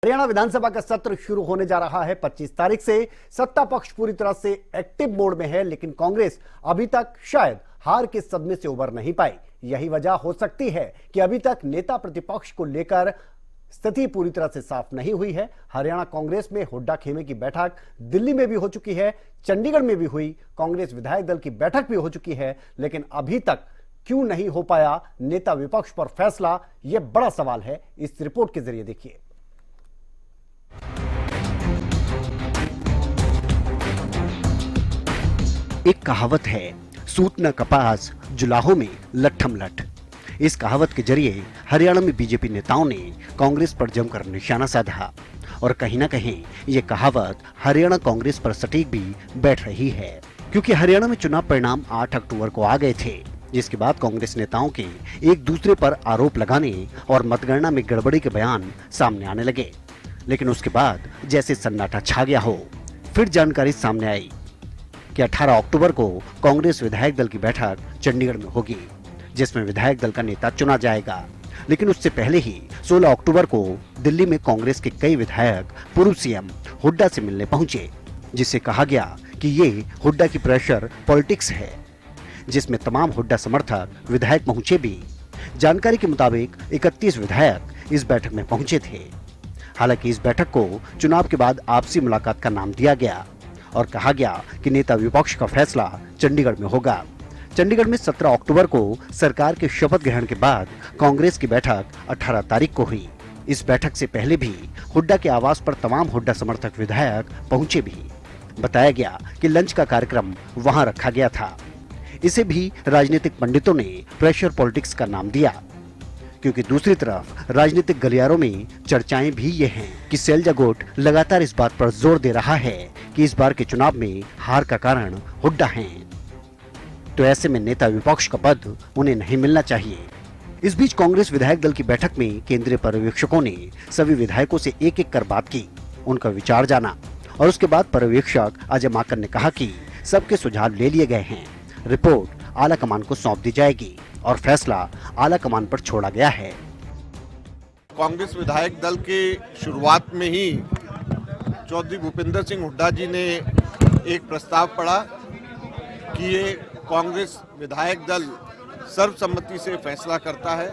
हरियाणा विधानसभा का सत्र शुरू होने जा रहा है 25 तारीख से। सत्ता पक्ष पूरी तरह से एक्टिव मोड में है, लेकिन कांग्रेस अभी तक शायद हार के सदमे से उबर नहीं पाई। यही वजह हो सकती है कि अभी तक नेता प्रतिपक्ष को लेकर स्थिति पूरी तरह से साफ नहीं हुई है। हरियाणा कांग्रेस में हुड्डा खेमे की बैठक दिल्ली में भी हो चुकी है, चंडीगढ़ में भी हुई, कांग्रेस विधायक दल की बैठक भी हो चुकी है, लेकिन अभी तक क्यों नहीं हो पाया नेता विपक्ष पर फैसला, यह बड़ा सवाल है। इस रिपोर्ट के जरिए देखिए। एक कहावत है, सूत न कपास जुलाहों में लट्ठम लठ। इस कहावत के जरिए हरियाणा में बीजेपी नेताओं ने कांग्रेस पर जमकर निशाना साधा और कहीं ना कहीं ये कहावत हरियाणा कांग्रेस पर सटीक भी बैठ रही है, क्योंकि हरियाणा में चुनाव परिणाम 8 अक्टूबर को आ गए थे, जिसके बाद कांग्रेस नेताओं के एक दूसरे पर आरोप लगाने और मतगणना में गड़बड़ी के बयान सामने आने लगे। लेकिन उसके बाद जैसे सन्नाटा छा गया हो, फिर जानकारी सामने आई कि 18 अक्टूबर को कांग्रेस विधायक दल की बैठक चंडीगढ़ में होगी, जिसमें विधायक दल का नेता चुना जाएगा। लेकिन उससे पहले ही 16 अक्टूबर को दिल्ली में कांग्रेस के कई विधायक पूर्व सीएम हुड्डा से मिलने पहुंचे, जिससे कहा गया कि ये हुड्डा की प्रेशर पॉलिटिक्स है, जिसमें तमाम हुड्डा समर्थक विधायक पहुंचे भी। जानकारी के मुताबिक 31 विधायक इस बैठक में पहुंचे थे। हालांकि इस बैठक को चुनाव के बाद आपसी मुलाकात का नाम दिया गया और कहा गया कि नेता विपक्ष का फैसला चंडीगढ़ में होगा। चंडीगढ़ में 17 अक्टूबर को सरकार के शपथ ग्रहण के बाद कांग्रेस की बैठक 18 तारीख को हुई। इस बैठक से पहले भी हुड्डा के आवास पर तमाम हुड्डा समर्थक विधायक पहुंचे भी। बताया गया कि लंच का कार्यक्रम वहां रखा गया था। इसे भी राजनीतिक पंडितों ने प्रेशर पॉलिटिक्स का नाम दिया, क्योंकि दूसरी तरफ राजनीतिक गलियारों में चर्चाएं भी ये हैं कि शैलजा गोट लगातार इस बात पर जोर दे रहा है कि इस बार के चुनाव में हार का कारण हुड्डा हैं। तो ऐसे में नेता विपक्ष का पद उन्हें नहीं मिलना चाहिए। इस बीच कांग्रेस विधायक दल की बैठक में केंद्रीय पर्यवेक्षकों ने सभी विधायकों से एक एक कर बात की, उनका विचार जाना और उसके बाद पर्यवेक्षक अजय माकन ने कहा कि सबके सुझाव ले लिए गए हैं, रिपोर्ट आला कमान को सौंप दी जाएगी और फैसला आला कमान पर छोड़ा गया है। कांग्रेस विधायक दल के शुरुआत में ही चौधरी भूपेंद्र सिंह हुड्डा जी ने एक प्रस्ताव पढ़ा कि ये कांग्रेस विधायक दल सर्वसम्मति से फैसला करता है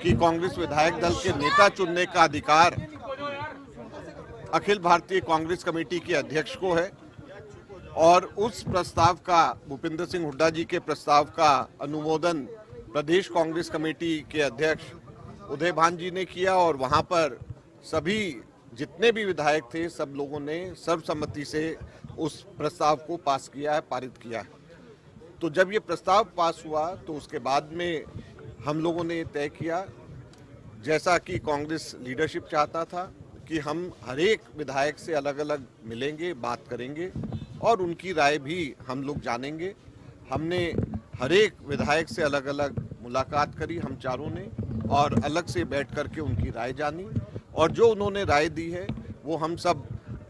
कि कांग्रेस विधायक दल के नेता चुनने का अधिकार अखिल भारतीय कांग्रेस कमेटी के अध्यक्ष को है। और उस प्रस्ताव का, भूपेंद्र सिंह हुड्डा जी के प्रस्ताव का अनुमोदन प्रदेश कांग्रेस कमेटी के अध्यक्ष उदय भान जी ने किया और वहां पर सभी जितने भी विधायक थे सब लोगों ने सर्वसम्मति से उस प्रस्ताव को पास किया है, पारित किया है। तो जब ये प्रस्ताव पास हुआ तो उसके बाद में हम लोगों ने तय किया, जैसा कि कांग्रेस लीडरशिप चाहता था, कि हम हर एक विधायक से अलग अलग मिलेंगे, बात करेंगे और उनकी राय भी हम लोग जानेंगे। हमने हर एक विधायक से अलग अलग मुलाकात करी, हम चारों ने, और अलग से बैठ करके उनकी राय जानी और जो उन्होंने राय दी है वो हम सब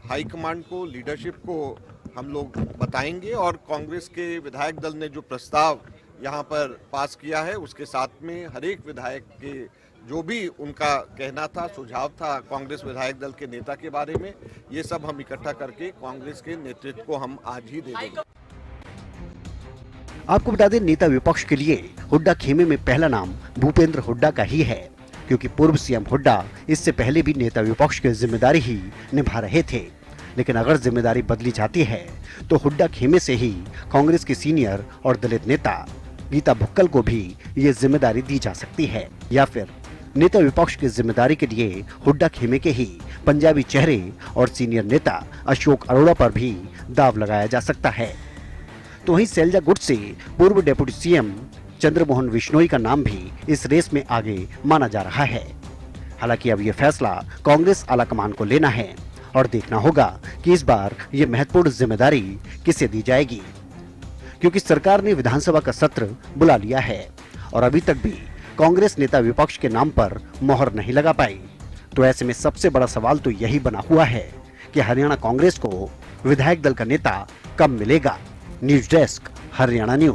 हाईकमांड को, लीडरशिप को हम लोग बताएंगे। और कांग्रेस के विधायक दल ने जो प्रस्ताव यहाँ पर पास किया है उसके साथ में हर एक विधायक के जो भी उनका कहना था, सुझाव था कांग्रेस विधायक दल के नेता के बारे में, ये सब हम इकट्ठा करके कांग्रेस के नेतृत्व को हम आज ही दे देंगे। आपको बता दें, नेता विपक्ष के लिए हुड्डा खेमे में पहला नाम भूपेंद्र हुड्डा का ही है, क्योंकि पूर्व सीएम हुड्डा इससे पहले भी नेता विपक्ष की जिम्मेदारी ही निभा रहे थे। लेकिन अगर जिम्मेदारी बदली जाती है तो हुड्डा खेमे से ही कांग्रेस की सीनियर और दलित नेता गीता भुक्कल को भी ये जिम्मेदारी दी जा सकती है, या फिर नेता विपक्ष की जिम्मेदारी के लिए हुड्डा खेमे के ही पंजाबी चेहरे और सीनियर नेता अशोक अरोड़ा पर भी दाव लगाया जा सकता है। तो वहीं शैलजा गुट से पूर्व डिप्टी सीएम चंद्रमोहन बिश्नोई का नाम भी इस रेस में आगे माना जा रहा है। हालांकि अब यह फैसला कांग्रेस आलाकमान को लेना है और देखना होगा कि इस बार ये महत्वपूर्ण जिम्मेदारी किसे दी जाएगी, क्योंकि सरकार ने विधानसभा का सत्र बुला लिया है और अभी तक भी कांग्रेस नेता विपक्ष के नाम पर मोहर नहीं लगा पाई। तो ऐसे में सबसे बड़ा सवाल तो यही बना हुआ है कि हरियाणा कांग्रेस को विधायक दल का नेता कब मिलेगा। News desk, Haryana news.